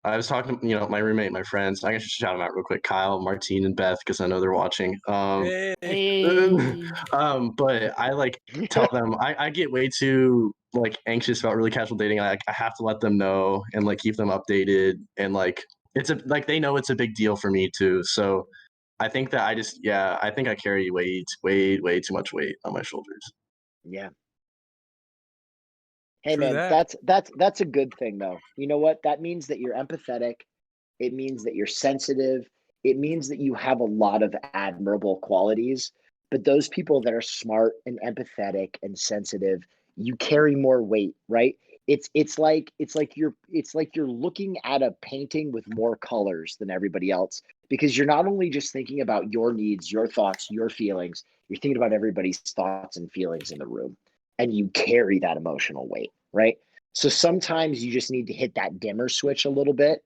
was talking to my roommate, my friends. I can just shout them out real quick: Kyle, Martine, and Beth, because I know they're watching. Hey. But I like tell them I get way too like anxious about really casual dating. I have to let them know and like keep them updated, and like they know it's a big deal for me too. So I think that I think I carry way too much weight on my shoulders. Yeah. Hey, True man, that. that's a good thing, though. You know what? That means that you're empathetic. It means that you're sensitive. It means that you have a lot of admirable qualities. But those people that are smart and empathetic and sensitive, you carry more weight, right? It's like you're looking at a painting with more colors than everybody else, because you're not only just thinking about your needs, your thoughts, your feelings, you're thinking about everybody's thoughts and feelings in the room, and you carry that emotional weight, right? So sometimes you just need to hit that dimmer switch a little bit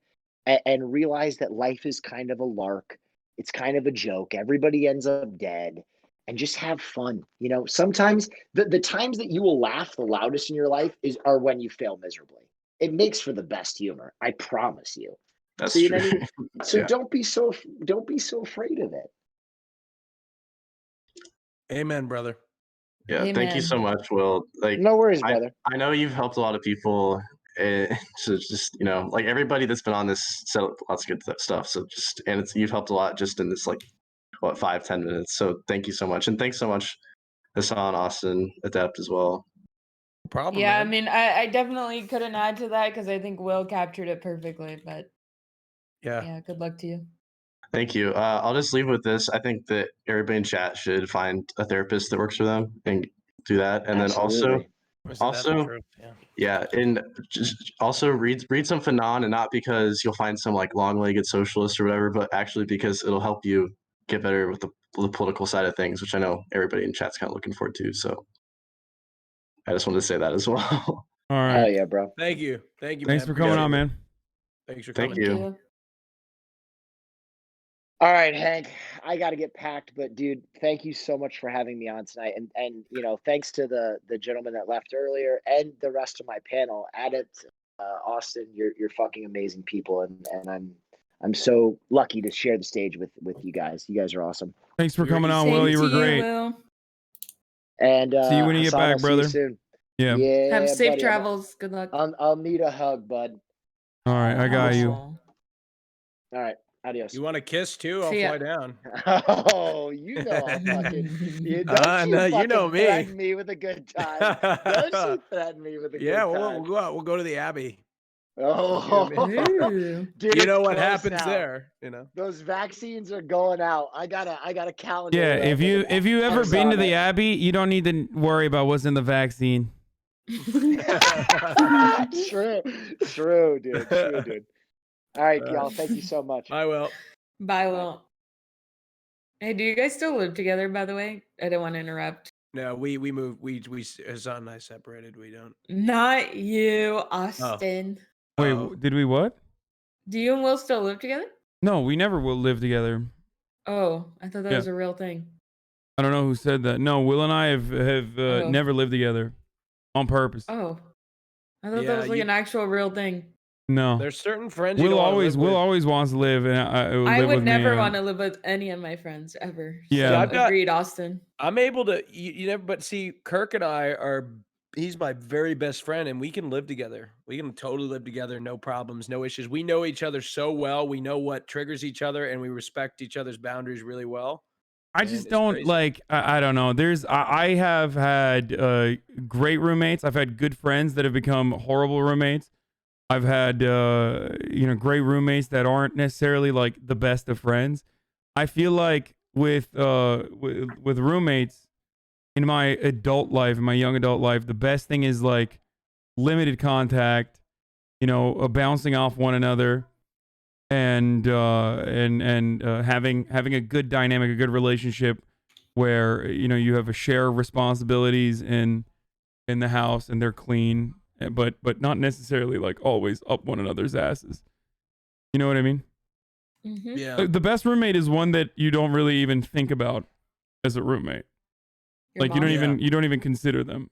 and realize that life is kind of a lark. It's kind of a joke. Everybody ends up dead, and just have fun. Sometimes the times that you will laugh the loudest in your life are when you fail miserably. It makes for the best humor. I promise you. That's So you true. know what I mean? So Yeah. don't be so afraid of it. Amen, brother. Yeah, Amen. thank you so much, Will. Like, no worries, brother. I know you've helped a lot of people. So just like everybody that's been on this said lots of good stuff. So you've helped a lot just in this like 5-10 minutes. So thank you so much, and thanks so much, Hassan, Austin, Adept as well. No problem. Yeah, man. I mean, I definitely couldn't add to that because I think Will captured it perfectly. But yeah, good luck to you. Thank you. I'll just leave with this. I think that everybody in chat should find a therapist that works for them and do that. And Absolutely. then also, yeah, and just also read some Fanon, and not because you'll find some like long-legged socialist or whatever, but actually because it'll help you get better with the political side of things, which I know everybody in chat's kind of looking forward to. So I just wanted to say that as well. All right. Hell yeah, bro. Thank you. Thanks man. for coming on, man. Thanks for coming. Thank you. All right, Hank, I got to get packed, but dude, thank you so much for having me on tonight. And thanks to the gentleman that left earlier and the rest of my panel. Adept, Austin, you're fucking amazing people, and I'm so lucky to share the stage with you guys. You guys are awesome. Thanks for coming on, Will. You were great. And see you when you get Hassan, back, I'll brother. See you soon. Yeah. Have safe buddy, travels. Good luck. I'll need a hug, bud. All right, I got you. All right, adios. You want a kiss too? I'll fly down. Oh, you know I'll fucking. You know me. Threaten me with a good time. Don't you threaten me with a good time. We'll go out. We'll go to the Abbey. Oh, dude, you know what happens there. You know those vaccines are going out. I got a calendar. Yeah, if you ever been to the Abbey, you don't need to worry about what's in the vaccine. True, dude. All right, y'all. Thank you so much. I will. Bye, Will. Hey, do you guys still live together? By the way, I didn't want to interrupt. No, we moved. We Hassan and I separated. We don't. Not you, Austin. Wait, did we what? Do you and Will still live together? No, we never will live together. Oh, I thought that was a real thing. I don't know who said that. No, Will and I have never lived together on purpose. Oh, I thought that was like an actual real thing. No, there's certain friends. Will always wants to live, and I would never want to live with any of my friends ever. Yeah, so agreed, Austin. I'm able to. You never. But see, Kirk and I are. He's my very best friend, and we can live together. We can totally live together, no problems, no issues. We know each other so well. We know what triggers each other, and we respect each other's boundaries really well. I just don't like. I don't know. I have had great roommates. I've had good friends that have become horrible roommates. I've had great roommates that aren't necessarily like the best of friends. I feel like with roommates in my adult life, in my young adult life, the best thing is like limited contact, bouncing off one another, and having a good dynamic, a good relationship where you have a share of responsibilities in the house and they're clean, but not necessarily like always up one another's asses. You know what I mean? Mm-hmm. Yeah. The best roommate is one that you don't really even think about as a roommate. Like you don't even consider them.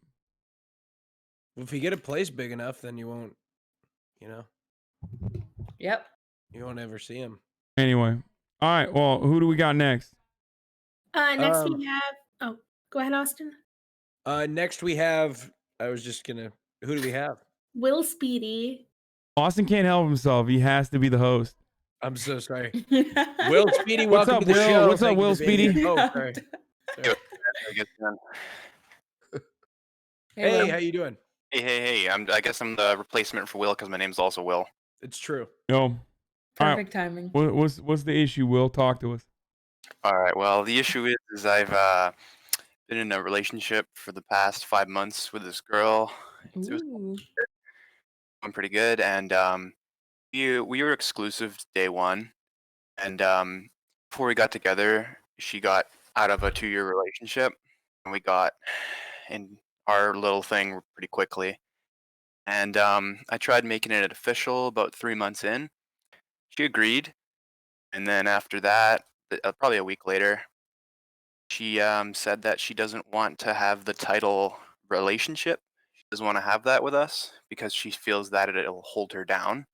If you get a place big enough, then you won't, Yep. You won't ever see him. Anyway, all right. Well, who do we got next? Next we have. Oh, go ahead, Austin. Next we have. I was just gonna. Who do we have? Will Speedy. Austin can't help himself. He has to be the host. I'm so sorry. Will Speedy, what's welcome up, to the Will? show. What's up, Will Speedy? Oh, sorry. Hey, how you doing? Hey. I guess I'm the replacement for Will because my name's also Will. It's true. No. Perfect timing. What's the issue, Will? Talk to us. All right. Well, the issue is I've been in a relationship for the past 5 months with this girl. It was going pretty good, and we were exclusive day one, and before we got together, she got out of a 2-year relationship, and we got in our little thing pretty quickly. And I tried making it official about 3 months in. She agreed, and then after that, probably a week later, she said that she doesn't want to have the title relationship. She doesn't want to have that with us because she feels that it'll hold her down.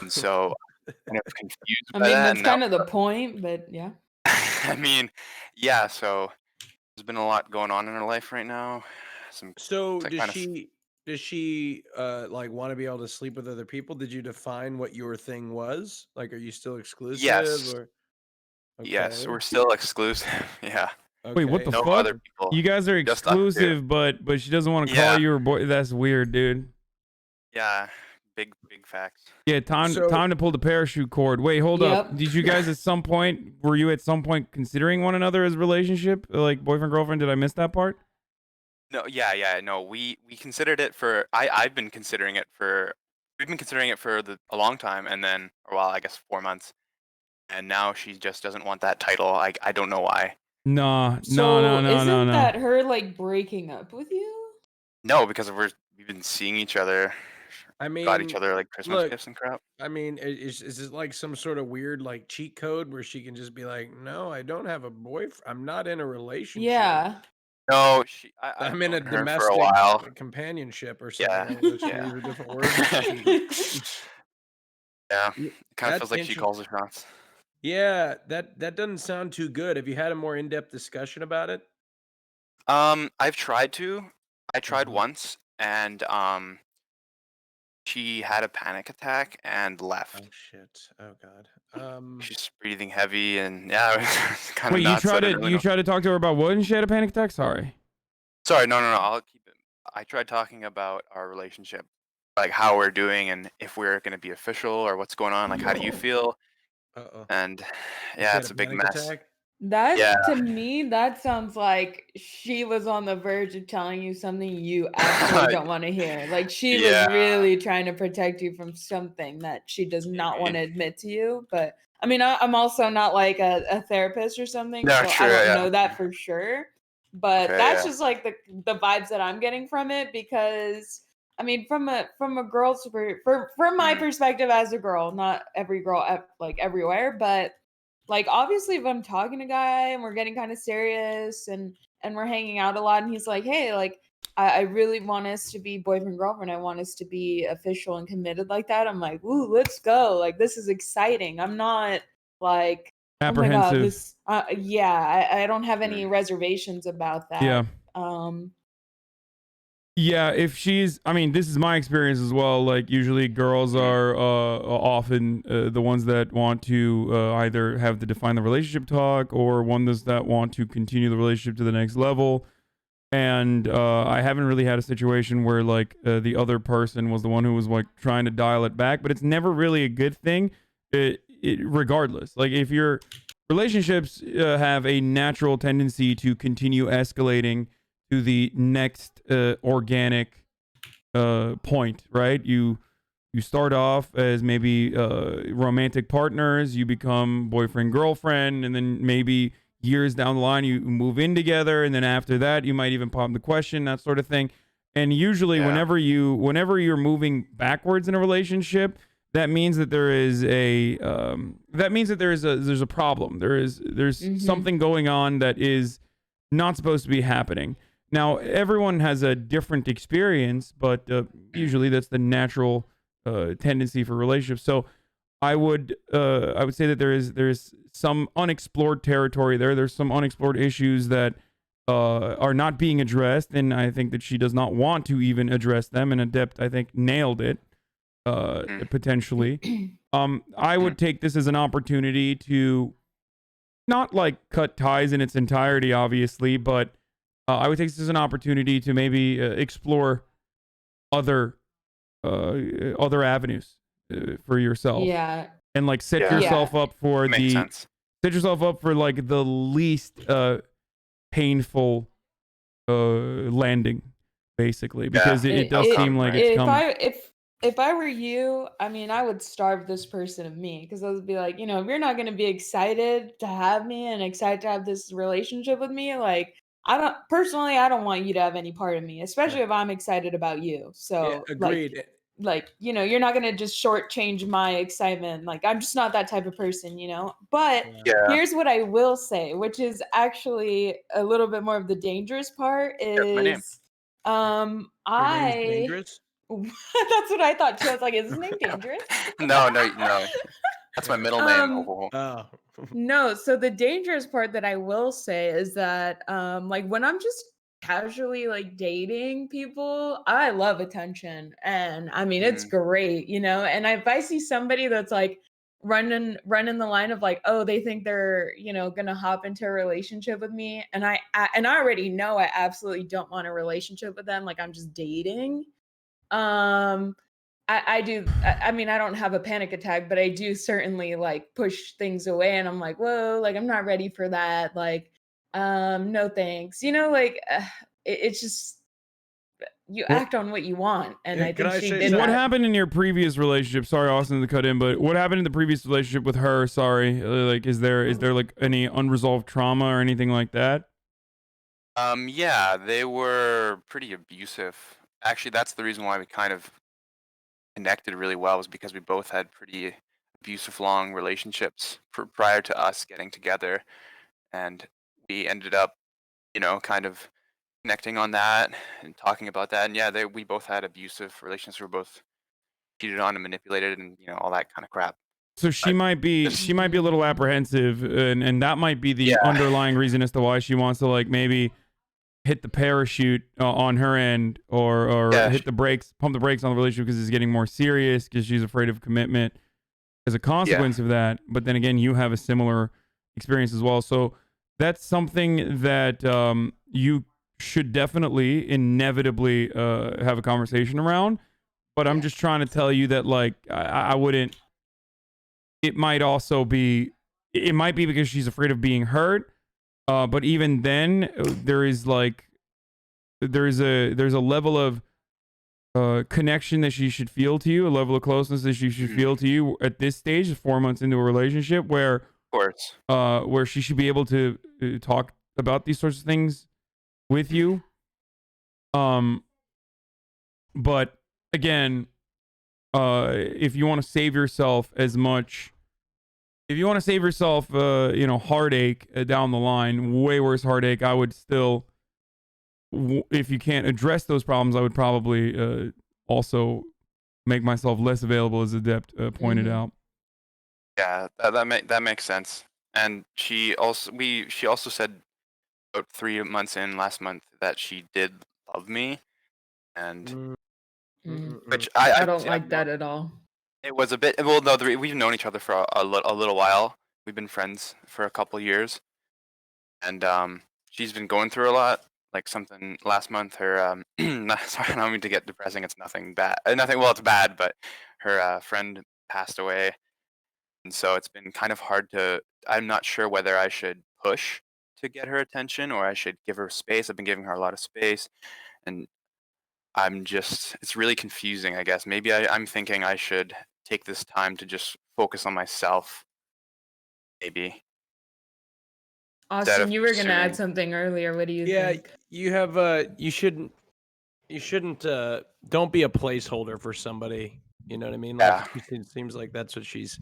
And so I'm kind of confused by that. That's kind of the point, but yeah. I mean, yeah, so there's been a lot going on in her life right now. Does she like want to be able to sleep with other people? Did you define what your thing was? Like, are you still exclusive? Yes. Or... Okay. Yes, we're still exclusive. Yeah. Okay. Wait, what the no fuck? Other people, you guys are exclusive, but she doesn't want to call you her boy. That's weird, dude. Yeah, big facts. Yeah, time to pull the parachute cord. Wait, hold up. Did you guys were you at some point considering one another as a relationship, like boyfriend girlfriend? Did I miss that part? No, yeah, no. We considered it for. I've been considering it for. We've been considering it for a long time, and then, I guess 4 months, and now she just doesn't want that title. I don't know why. No. Isn't that her like breaking up with you? No, because we've been seeing each other. I mean, got each other like Christmas gifts and crap. I mean, is it like some sort of weird like cheat code where she can just be like, "No, I don't have a boyfriend. I'm not in a relationship." Yeah. No, I'm in a domestic for a while. companionship or something. Yeah. Let's use a different word. Yeah, it kind of That's feels like she calls the shots. Yeah, that doesn't sound too good. Have you had a more in-depth discussion about it? I've tried to. I tried once, and she had a panic attack and Oh left. shit. Oh god. She's breathing heavy, and yeah, it was kind of Wait, nuts. I didn't really you know. try to talk to her about what and she had a panic attack? Sorry. Sorry, no. I'll keep it. I tried talking about our relationship, like how we're doing, and if we're gonna be official or what's going on. Like, how do you feel? Uh-oh. And She yeah, had it's a a big panic mess. attack? Yeah. To me, that sounds like she was on the verge of telling you something you absolutely don't want to hear. Like she was Yeah. really trying to protect you from something that she does not want to admit to you. But I mean, I'm also not like a therapist or something, No, so I true. don't Yeah. know that for sure. But Okay, that's yeah. just like the vibes that I'm getting from it because I mean, from a girl's from my perspective as a girl, not every girl like everywhere, but like obviously if I'm talking to a guy and we're getting kind of serious and we're hanging out a lot and he's like, hey, like I really want us to be boyfriend girlfriend. I want us to be official and committed like that. I'm like, ooh, let's go. Like this is exciting. I'm not like apprehensive. Oh my god, this I don't have any reservations about that. Yeah. Um Yeah, if she's, I mean, this is my experience as well. Like, usually girls are often the ones that want to either have to define the relationship talk or ones that want to continue the relationship to the next level. And I haven't really had a situation where like the other person was the one who was like trying to dial it back, but it's never really a good thing. Regardless, like if your relationships have a natural tendency to continue escalating to the next organic point, right? You start off as maybe romantic partners, you become boyfriend girlfriend, and then maybe years down the line you move in together, and then after that you might even pop the question, that sort of thing. And usually whenever you're moving backwards in a relationship, that means that there's a problem. There's something going on that is not supposed to be happening. Now, everyone has a different experience, but usually that's the natural tendency for relationships. So I would say that there's some unexplored territory there. There's some unexplored issues that are not being addressed, and I think that she does not want to even address them. And Adept, I think, nailed it potentially. I would take this as an opportunity to not like cut ties in its entirety, obviously, but I would take this as an opportunity to maybe explore other avenues for yourself. Yeah. And like set yourself up for sense. Set yourself up for like the least painful landing, basically, because it does seem like it's coming. If I were you, I mean, I would starve this person of me because I would be like, if you're not going to be excited to have me and excited to have this relationship with me, like, I don't want you to have any part of me, especially if I'm excited about you. So, agreed. You're not going to just shortchange my excitement. Like, I'm just not that type of person, But here's what I will say, which is actually a little bit more of the dangerous part is, dangerous? That's what I thought too. I was like, is his name Dangerous? No. That's my middle name. No, so the dangerous part that I will say is that like when I'm just casually like dating people, I love attention. And I mean it's great, And if I see somebody that's like running the line of like, oh, they think they're, gonna hop into a relationship with me, and I already know I absolutely don't want a relationship with them, like I'm just dating. I do. I mean, I don't have a panic attack, but I do certainly like push things away, and I'm like, whoa, like I'm not ready for that. Like, no thanks. It's just you act on what you want, and I think she did What that. happened in your previous relationship? Sorry, Austin, to cut in, but what happened in the previous relationship with her? Sorry, like, is there like any unresolved trauma or anything like that? Yeah, they were pretty abusive. Actually, that's the reason why we kind of connected really well, was because we both had pretty abusive long relationships prior to us getting together, and we ended up, kind of connecting on that and talking about that. And yeah, we both had abusive relationships. We were both cheated on and manipulated and all that kind of crap. So she might be a little apprehensive, and that might be the Yeah. underlying reason as to why she wants to like maybe hit the parachute on her end, or hit the brakes, pump the brakes on the relationship because it's getting more serious because she's afraid of commitment as a consequence of that. But then again, you have a similar experience as well, so that's something that you should definitely inevitably have a conversation around. But I'm just trying to tell you that like I wouldn't. It might also be, it might be because she's afraid of being hurt. But even then, there's a level of connection that she should feel to you, a level of closeness that she should feel to you at this stage, 4 months into a relationship, where, of course, where she should be able to talk about these sorts of things with you. But again, if you want to save yourself heartache down the line, way worse heartache, I would still, if you can't address those problems, I would probably also make myself less available, as Adept pointed out. Yeah, that makes sense. And she also said about 3 months in last month that she did love me, and which I don't like that at all. it was a bit. Well, no, we've known each other for a little while. We've been friends for a couple years, and she's been going through a lot. Like something last month, her sorry, I don't mean to get depressing. It's nothing bad. Nothing. Well, it's bad, but her friend passed away, and so it's been kind of hard to. I'm not sure whether I should push to get her attention or I should give her space. I've been giving her a lot of space, and it's really confusing, I guess. Maybe I'm thinking I should take this time to just focus on myself. Maybe. Austin, you were going to add something earlier. What do you think? You have, you shouldn't, don't be a placeholder for somebody. You know what I mean? Like, it seems like that's what she's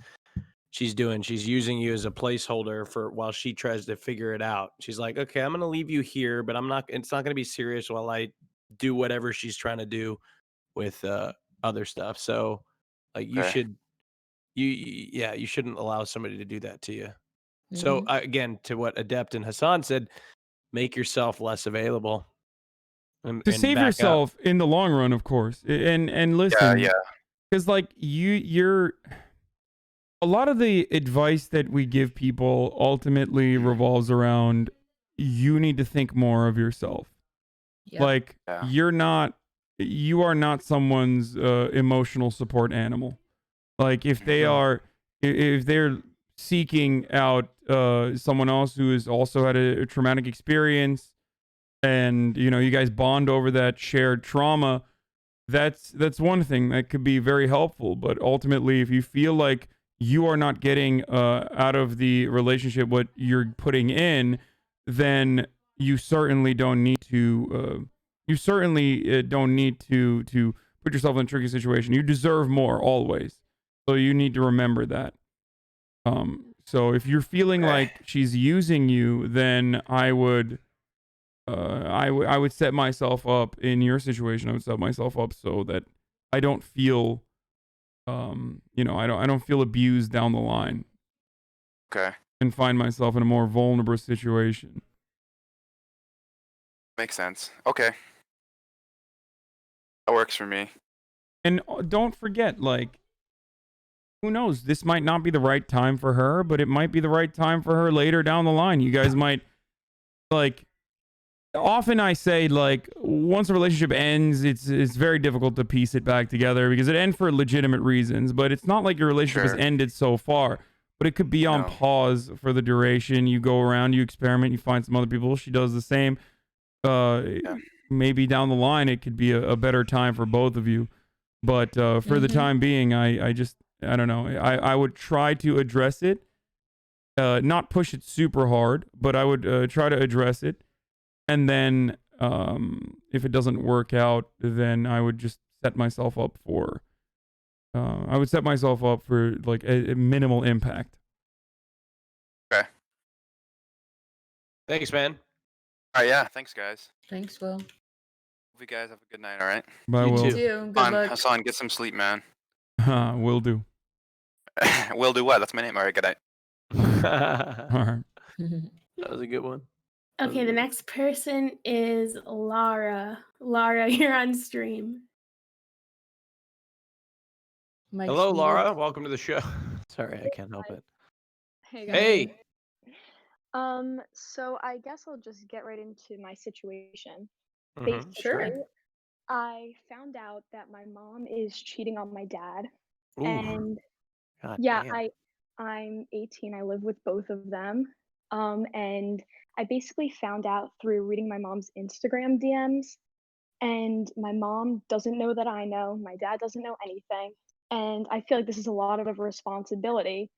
doing. She's using you as a placeholder while she tries to figure it out. She's like, okay, I'm going to leave you here, but it's not going to be serious while I do whatever she's trying to do with other stuff. So like you shouldn't allow somebody to do that to you. So again, to what Adept and Hassan said, make yourself less available and save yourself in the long run, of course. And listen, because like you're a lot of the advice that we give people ultimately revolves around you need to think more of yourself. Like you are not someone's emotional support animal. Like if they're seeking out someone else who has also had a traumatic experience, and you guys bond over that shared trauma, that's one thing that could be very helpful. But ultimately, if you feel like you are not getting out of the relationship what you're putting in, then you certainly don't need to to put yourself in a tricky situation. You deserve more always. So you need to remember that. So if you're feeling like she's using you, then I would set myself up in your situation. I would set myself up so that I don't feel I don't feel abused down the line. Okay. And find myself in a more vulnerable situation. Makes sense. Okay. That works for me. And don't forget, like, who knows? This might not be the right time for her, but it might be the right time for her later down the line. You guys might, like, often I say, like, once a relationship ends, it's very difficult to piece it back together because it ends for legitimate reasons. But it's not like your relationship has ended so far. But it could be on pause for the duration. You go around, you experiment, you find some other people. She does the same. Maybe down the line, it could be a better time for both of you. But for the time being, I don't know. I would try to address it. Not push it super hard, but I would try to address it. And then if it doesn't work out, then I would just set myself up for like a minimal impact. Okay. Thanks, man. All right, yeah. Thanks, guys. Thanks, Will. Hope you guys have a good night, all right? Bye, Will. You too. Good luck. Hassan, get some sleep, man. Will do. Will do what? That's my name. All right, good night. All right. That was a good one. Okay, the next person is Lara. Lara, you're on stream. Hello, Laura. Welcome to the show. Sorry, I can't help it. Hey guys. Hey. So I guess I'll just get right into my situation. Mhm. Basically, I found out that my mom is cheating on my dad. Ooh. And God yeah, damn. I'm 18. I live with both of them. And I basically found out through reading my mom's Instagram DMs. And my mom doesn't know that I know. My dad doesn't know anything. And I feel like this is a lot of responsibility.